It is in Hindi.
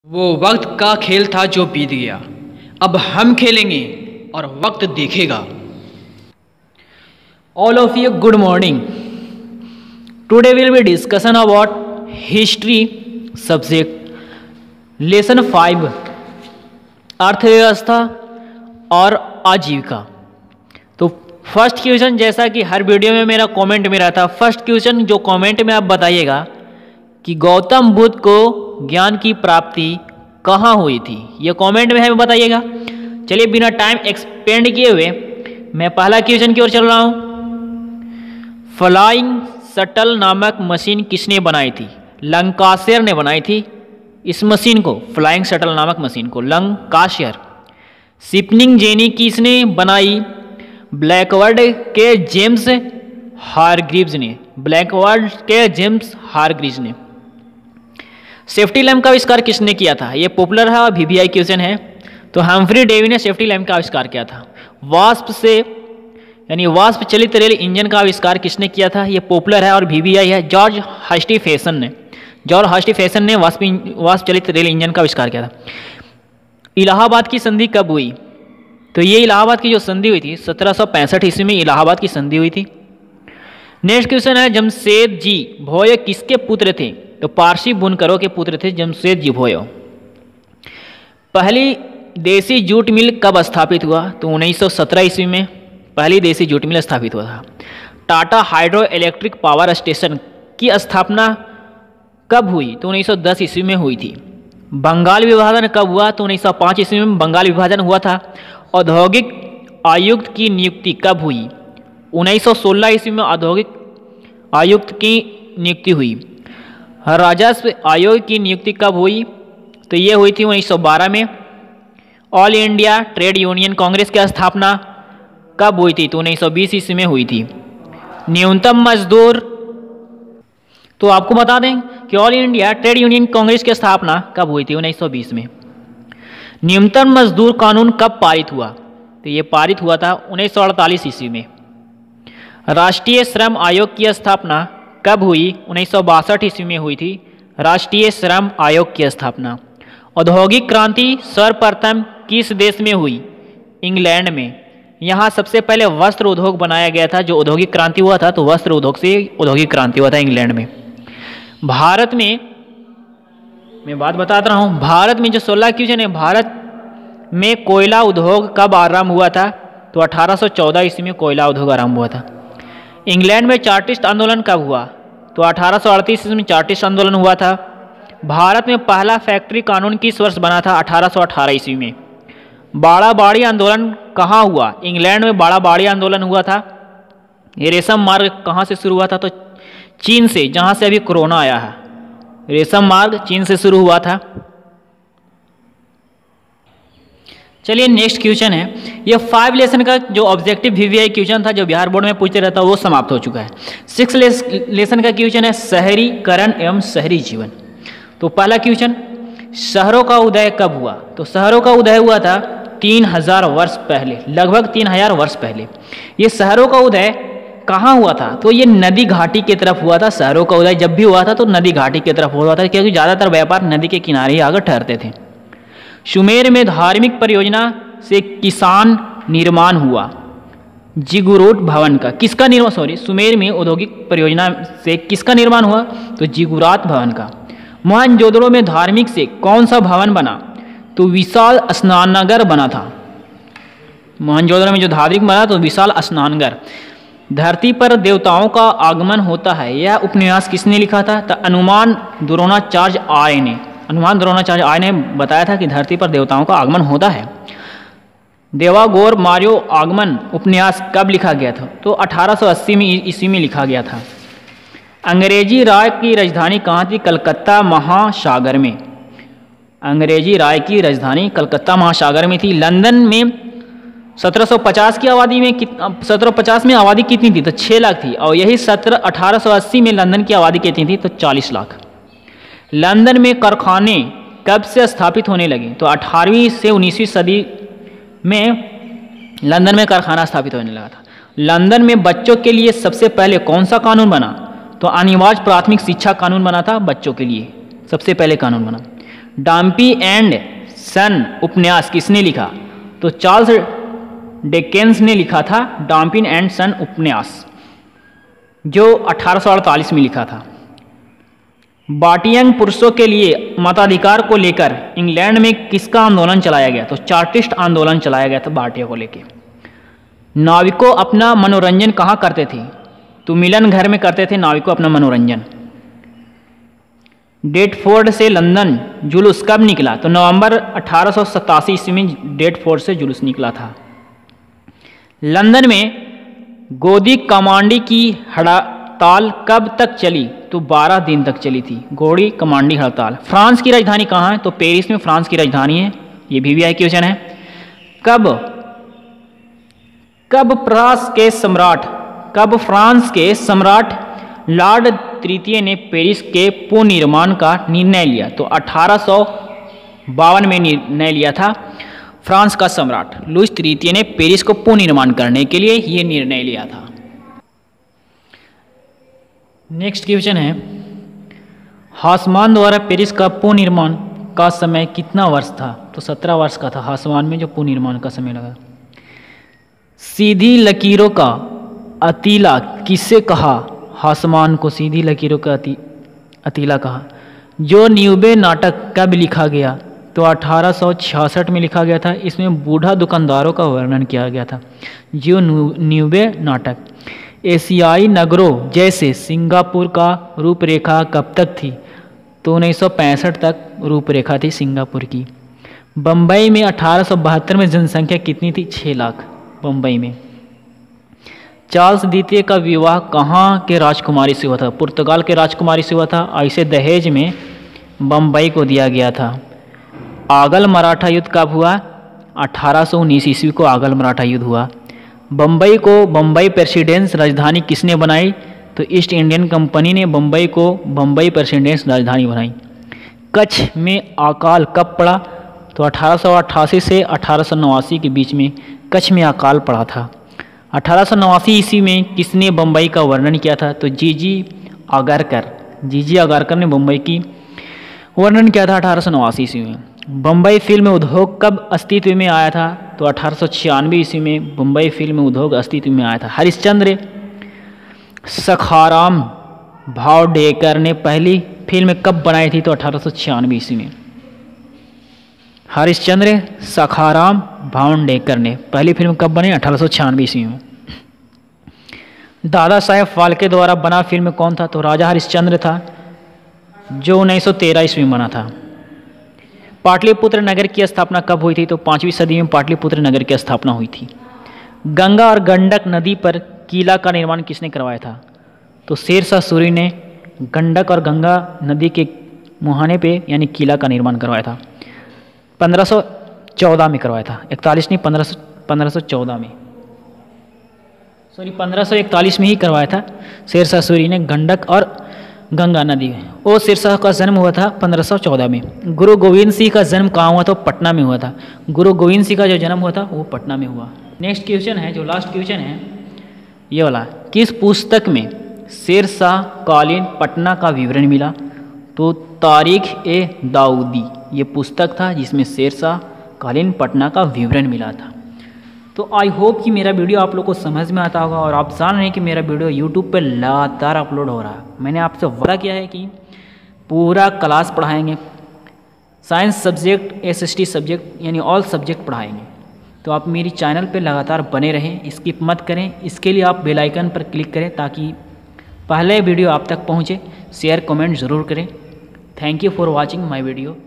वो वक्त का खेल था जो बीत गया, अब हम खेलेंगे और वक्त देखेगा। All of you, good morning. Today we will be discussion about history subject lesson 5 अर्थव्यवस्था और आजीविका। तो फर्स्ट क्वेश्चन, जैसा कि हर वीडियो में मेरा कमेंट में रहता, फर्स्ट क्वेश्चन जो कमेंट में आप बताइएगा कि गौतम बुद्ध को ज्ञान की प्राप्ति कहाँ हुई थी, ये कमेंट में हमें बताइएगा। चलिए बिना टाइम एक्सपेंड किए हुए मैं पहला क्वेश्चन की ओर चल रहा हूँ। फ्लाइंग शटल नामक मशीन किसने बनाई थी? लंकाशेर ने बनाई थी इस मशीन को, फ्लाइंग शटल नामक मशीन को लंकाशेर। शिपनिंग जेनी किसने बनाई? ब्लैकबर्ड के जेम्स हारग्रीव्स ने, ब्लैकबर्ड के जेम्स हारग्रीव्स ने। सेफ्टी लैम्प का आविष्कार किसने किया था? ये पॉपुलर है और वीवीआई क्वेश्चन है। तो हम्फ्री डेवी ने सेफ्टी लैम्प का आविष्कार किया था। वास्प से यानी वास्प चलित रेल इंजन का आविष्कार किसने किया था? ये पॉपुलर है और वीवीआई है, जॉर्ज हस्टिफेसन ने। जॉर्ज हस्टिफेसन ने वास्प चलित रेल इंजन का आविष्कार किया था। इलाहाबाद की संधि कब हुई? तो ये इलाहाबाद की जो संधि हुई थी 1765 ईस्वी में इलाहाबाद की संधि हुई थी। नेक्स्ट क्वेश्चन है, जमशेद जी भोय किसके पुत्र थे? तो पारसी बुनकरों के पुत्र थे जमशेद जी भोय। पहली देसी जूट मिल कब स्थापित हुआ? तो 1917 ईस्वी में पहली देसी जूट मिल स्थापित हुआ था। Tata hydro electric power station की स्थापना कब हुई? तो 1910 ईस्वी में हुई थी। बंगाल विभाजन कब हुआ? तो 1905 ईस्वी में बंगाल विभाजन हुआ था। औद्योगिक आयुक्त की नियुक्ति कब हुई? 1916 ईस्वी में औद्योगिक आयुक्त की नियुक्ति हुई। राजस्व आयोग की नियुक्ति कब हुई? तो ये हुई थी 1912 में। All India trade union Congress की स्थापना कब हुई थी? तो 1920 ईस्वी में हुई थी। न्यूनतम मजदूर, तो आपको बता दें कि all India trade union Congress की स्थापना कब हुई थी? 1920 में। न्यूनतम मजदूर कानून कब पारित हुआ? तो ये पारित हुआ था 1948 ईस्वी में। राष्ट्रीय श्रम आयोग की स्थापना कब हुई? 1962 ईस्वी में हुई थी राष्ट्रीय श्रम आयोग की स्थापना। औद्योगिक क्रांति सर्वप्रथम किस देश में हुई? इंग्लैंड में। यहाँ सबसे पहले वस्त्र उद्योग बनाया गया था। जो औद्योगिक क्रांति हुआ था तो वस्त्र उद्योग से औद्योगिक क्रांति हुआ था इंग्लैंड में। भारत में मैं बात बताता रहा हूँ, भारत में जो 16 क्वेश्चन है, भारत में कोयला उद्योग कब आरंभ हुआ था? तो 1814 ईस्वी में कोयला उद्योग आरंभ हुआ था। इंग्लैंड में चार्टिस्ट आंदोलन कब हुआ? तो 1838 ईस्वी में चार्टिस्ट आंदोलन हुआ था। भारत में पहला फैक्ट्री कानून किस वर्ष बना था? 1818 ईस्वी में। बाड़ाबाड़ी आंदोलन कहाँ हुआ? इंग्लैंड में बाड़ाबाड़ी आंदोलन हुआ था। ये रेशम मार्ग कहाँ से शुरू हुआ था? तो चीन से, जहाँ से अभी कोरोना आया है। रेशम मार्ग चीन से शुरू हुआ था। चलिए नेक्स्ट क्वेश्चन है, ये 5 लेसन का जो ऑब्जेक्टिव वीवीआई क्वेश्चन था जो बिहार बोर्ड में पूछते रहता वो समाप्त हो चुका है। 6 लेसन का क्वेश्चन है शहरीकरण एवं शहरी जीवन। तो पहला क्वेश्चन, शहरों का उदय कब हुआ? तो शहरों का उदय हुआ था 3000 वर्ष पहले, लगभग 3000 वर्ष पहले। ये शहरों का उदय कहाँ हुआ था? तो ये नदी घाटी की तरफ हुआ था। शहरों का उदय जब भी हुआ था तो नदी घाटी की तरफ हुआ था, क्योंकि ज़्यादातर व्यापार नदी के किनारे ही आकर ठहरते थे। सुमेर में धार्मिक परियोजना से किसान निर्माण हुआ। जिगुराट भवन का किसका निर्माण, सुमेर में औद्योगिक परियोजना से किसका निर्माण हुआ? तो जिगुराट भवन का। मोहनजोदड़ो में धार्मिक से कौन सा भवन बना? तो विशाल स्नानघर बना था। मोहनजोदड़ो में जो धार्मिक बना तो विशाल स्नानघर। धरती पर देवताओं का आगमन होता है, यह उपन्यास किसने लिखा था? तो अनुमान द्रोणाचार्य आर्य ने। अनुमान द्रोणाचार्य आर्य ने बताया था कि धरती पर देवताओं का आगमन होता है। देवागौर मार्यो आगमन उपन्यास कब लिखा गया था? तो 1880 ईस्वी में लिखा गया था। अंग्रेजी राज की राजधानी कहाँ थी? कलकत्ता महासागर में। अंग्रेजी राज की राजधानी कलकत्ता महासागर में थी। लंदन में 1750 की आबादी में 1750 में आबादी कितनी थी? तो 6 लाख थी। और यही 1880 में लंदन की आबादी कितनी थी? तो 40 लाख। लंदन में कारखाने कब से स्थापित होने लगे? तो 18वीं से 19वीं सदी में लंदन में कारखाना स्थापित होने लगा था। लंदन में बच्चों के लिए सबसे पहले कौन सा कानून बना? तो अनिवार्य प्राथमिक शिक्षा कानून बना था बच्चों के लिए, सबसे पहले कानून बना। डाम्पी एंड सन उपन्यास किसने लिखा? तो चार्ल्स डिकेंस ने लिखा था डाम्पिन एंड सन उपन्यास, जो 1848 में लिखा था। बाटियंग पुरुषों के लिए मताधिकार को लेकर इंग्लैंड में किसका आंदोलन चलाया गया? तो चार्टिस्ट आंदोलन चलाया गया था बाटियों को लेकर। नाविकों अपना मनोरंजन कहाँ करते थे? तो मिलन घर में करते थे नाविकों अपना मनोरंजन। डेटफोर्ड से लंदन जुलूस कब निकला? तो नवंबर 1887 ईस्वी में डेटफोर्ड से जुलूस निकला था। लंदन में गोदी कमांडी की हड़ताल कब तक चली? तो 12 दिन तक चली थी गोदी कमांडी हड़ताल। फ्रांस की राजधानी कहाँ है? तो पेरिस में फ्रांस की राजधानी है। ये भी क्वेश्चन है। कब फ्रांस के सम्राट लॉर्ड तृतीय ने पेरिस के पुनर्निर्माण का निर्णय लिया? तो 1852 में निर्णय लिया था। फ्रांस का सम्राट लुईस तृतीय ने पेरिस को पुनर्निर्माण करने के लिए यह निर्णय लिया था। नेक्स्ट क्वेश्चन है, हासमान द्वारा पेरिस का पुनर्निर्माण का समय कितना वर्ष था? तो 17 वर्ष का था हासमान में जो पुनर्निर्माण का समय लगा। सीधी लकीरों का अतीला किसे कहा? हासमान को सीधी लकीरों का अतीला कहा। जो न्यूबे नाटक कब लिखा गया? तो 1866 में लिखा गया था। इसमें बूढ़ा दुकानदारों का वर्णन किया गया था। जो न्यूबे नाटक एशियाई नगरों जैसे सिंगापुर का रूपरेखा कब तक थी? तो 1965 तक रूपरेखा थी सिंगापुर की। बम्बई में 1872 में जनसंख्या कितनी थी? 6 लाख बम्बई में। चार्ल्स द्वितीय का विवाह कहाँ के राजकुमारी से हुआ था? पुर्तगाल के राजकुमारी से हुआ था। ऐसे दहेज में बम्बई को दिया गया था। आगल मराठा युद्ध कब हुआ? 1819 ईस्वी को आगल मराठा युद्ध हुआ। बम्बई को बम्बई प्रेसिडेंस राजधानी किसने बनाई? तो ईस्ट इंडियन कंपनी ने बम्बई को बम्बई प्रेसिडेंस राजधानी बनाई। कच्छ में अकाल कब पड़ा? तो 1888 से 1889 के बीच में कच्छ में अकाल पड़ा था। 1889 ईस्वी में किसने बम्बई का वर्णन किया था? तो जीजी आगरकर ने बम्बई की वर्णन किया था 1889 ईस्वी में। बम्बई फिल्म उद्योग कब अस्तित्व में आया था? तो 1896 ईस्वी में बम्बई फिल्म उद्योग अस्तित्व में आया था। हरिश्चंद्र सखाराम भावडेकर ने पहली फिल्म कब बनाई थी? तो 1896 ईस्वी में। हरिश्चंद्र सखाराम भावडेकर ने पहली फिल्म कब बनी? 1896 ईस्वी में। दादा साहेब फाल्के द्वारा बना फिल्म कौन था? तो राजा हरिश्चंद्र था, जो 1913 ईस्वी में बना था। पाटलिपुत्र नगर की स्थापना कब हुई थी? तो 5वीं सदी में पाटलिपुत्र नगर की स्थापना हुई थी। गंगा और गंडक नदी पर किला का निर्माण किसने करवाया था? तो शेरशाह सूरी ने गंडक और गंगा नदी के मुहाने पे यानी किला का निर्माण करवाया था। 1514 में करवाया था। 41 नहीं, 1514 में, 1541 में ही करवाया था शेरशाह सूरी ने गंडक और गंगा नदी। वो शेरशाह का जन्म हुआ था 1514 में। गुरु गोविंद सिंह का जन्म कहाँ हुआ था? पटना में हुआ था। गुरु गोविंद सिंह का जो जन्म हुआ था वो पटना में हुआ। नेक्स्ट क्वेश्चन है, जो लास्ट क्वेश्चन है ये वाला, किस पुस्तक में शेरशाह कालीन पटना का विवरण मिला? तो तारीख ए दाऊदी ये पुस्तक था जिसमें शेरशाह कालीन पटना का विवरण मिला था। तो आई होप कि मेरा वीडियो आप लोग को समझ में आता होगा और आप जान रहे हैं कि मेरा वीडियो यूट्यूब पर लगातार अपलोड हो रहा है। मैंने आपसे वादा किया है कि पूरा क्लास पढ़ाएंगे, साइंस सब्जेक्ट, एसएसटी सब्जेक्ट यानी ऑल सब्जेक्ट पढ़ाएंगे। तो आप मेरी चैनल पर लगातार बने रहें, स्किप मत करें। इसके लिए आप बेल आइकन पर क्लिक करें ताकि पहले वीडियो आप तक पहुँचे। शेयर कमेंट ज़रूर करें। Thank you for watching my video.